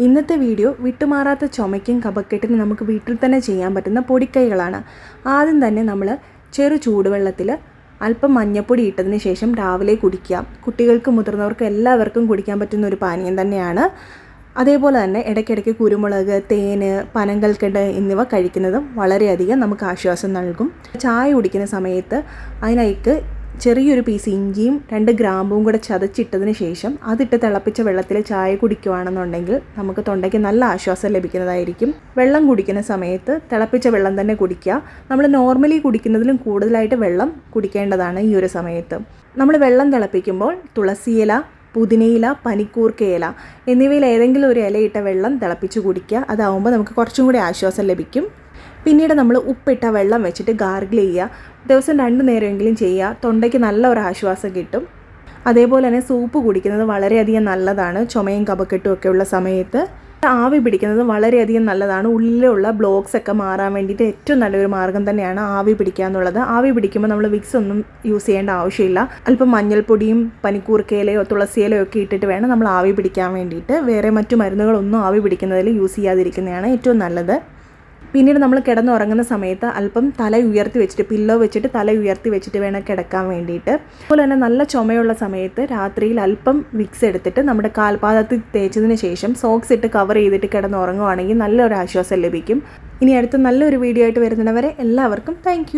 ഇന്നത്തെ വീഡിയോ വിട്ടുമാറാത്ത ചുമയ്ക്കും കഫക്കെട്ടിനും നമുക്ക് വീട്ടിൽ തന്നെ ചെയ്യാൻ പറ്റുന്ന പൊടിക്കൈകളാണ്. ആദ്യം തന്നെ നമ്മൾ ചെറു ചൂടുവെള്ളത്തിൽ അല്പം മഞ്ഞൾപ്പൊടി ഇട്ടതിന് ശേഷം രാവിലെ കുടിക്കുക. കുട്ടികൾക്ക് മുതിർന്നവർക്ക് എല്ലാവർക്കും കുടിക്കാൻ പറ്റുന്ന ഒരു പാനീയം തന്നെയാണ്. അതേപോലെ തന്നെ ഇടയ്ക്കിടയ്ക്ക് കുരുമുളക്, തേന്, പനങ്കൽക്കണ്ട് എന്നിവ കഴിക്കുന്നതും വളരെയധികം നമുക്ക് ആശ്വാസം നൽകും. ചായ കുടിക്കുന്ന സമയത്ത് അതിലേക്ക് ചെറിയൊരു പീസ് ഇഞ്ചിയും 2 ഗ്രാമ്പും കൂടെ ചതച്ചിട്ടതിന് ശേഷം അതിട്ട് തിളപ്പിച്ച വെള്ളത്തിൽ ചായ കുടിക്കുകയാണെന്നുണ്ടെങ്കിൽ നമുക്ക് തൊണ്ടയ്ക്ക് നല്ല ആശ്വാസം ലഭിക്കുന്നതായിരിക്കും. വെള്ളം കുടിക്കുന്ന സമയത്ത് തിളപ്പിച്ച വെള്ളം തന്നെ കുടിക്കുക. നമ്മൾ നോർമലി കുടിക്കുന്നതിലും കൂടുതലായിട്ട് വെള്ളം കുടിക്കേണ്ടതാണ് ഈ ഒരു സമയത്ത്. നമ്മൾ വെള്ളം തിളപ്പിക്കുമ്പോൾ തുളസിയില, പുതിനയില, പനിക്കൂർക്കയില എന്നിവയിൽ ഏതെങ്കിലും ഒരു ഇലയിട്ട വെള്ളം തിളപ്പിച്ച് കുടിക്കുക. അതാവുമ്പോൾ നമുക്ക് കുറച്ചും കൂടി ആശ്വാസം ലഭിക്കും. പിന്നീട് നമ്മൾ ഉപ്പിട്ട വെള്ളം വെച്ചിട്ട് ഗാർഗിൾ ചെയ്യുക. ദിവസം 2 നേരമെങ്കിലും ചെയ്യുക. തൊണ്ടയ്ക്ക് നല്ല ഒരു ആശ്വാസം കിട്ടും. അതേപോലെ തന്നെ സൂപ്പ് കുടിക്കുന്നത് വളരെയധികം നല്ലതാണ്. ചുമയും കഫക്കെട്ടും ഒക്കെ ഉള്ള സമയത്ത് ആവി പിടിക്കുന്നത് വളരെയധികം നല്ലതാണ്. ഉള്ളിലുള്ള ബ്ലോക്സ് ഒക്കെ മാറാൻ വേണ്ടിയിട്ട് ഏറ്റവും നല്ലൊരു മാർഗ്ഗം തന്നെയാണ് ആവി പിടിക്കുക എന്നുള്ളത്. ആവി പിടിക്കുമ്പോൾ നമ്മൾ വിക്സ് ഒന്നും യൂസ് ചെയ്യേണ്ട ആവശ്യമില്ല. അല്പം മഞ്ഞൾപ്പൊടിയും പനിക്കൂർക്കയിലയോ തുളസിയിലയോ ഒക്കെ ഇട്ടിട്ട് വേണം നമ്മൾ ആവി പിടിക്കാൻ വേണ്ടിയിട്ട്. വേറെ മറ്റു മരുന്നുകളൊന്നും ആവി പിടിക്കുന്നതിൽ യൂസ് ചെയ്യാതിരിക്കുന്നതാണ് ഏറ്റവും നല്ലത്. പിന്നീട് നമ്മൾ കിടന്നുറങ്ങുന്ന സമയത്ത് അല്പം തല ഉയർത്തി വെച്ചിട്ട്, പില്ലോ വെച്ചിട്ട് തല ഉയർത്തി വെച്ചിട്ട് വേണം കിടക്കാൻ വേണ്ടിയിട്ട്. അതുപോലെ തന്നെ നല്ല ചുമയുള്ള സമയത്ത് രാത്രിയിൽ അല്പം വിക്സ് എടുത്തിട്ട് നമ്മുടെ കാൽപാദത്തിൽ തേച്ചതിന് ശേഷം സോക്സ് ഇട്ട് കവർ ചെയ്തിട്ട് കിടന്നുറങ്ങുവാണെങ്കിൽ നല്ലൊരു ആശ്വാസം ലഭിക്കും. ഇനി അടുത്ത നല്ലൊരു വീഡിയോ ആയിട്ട് വരുന്നവരെ എല്ലാവർക്കും താങ്ക്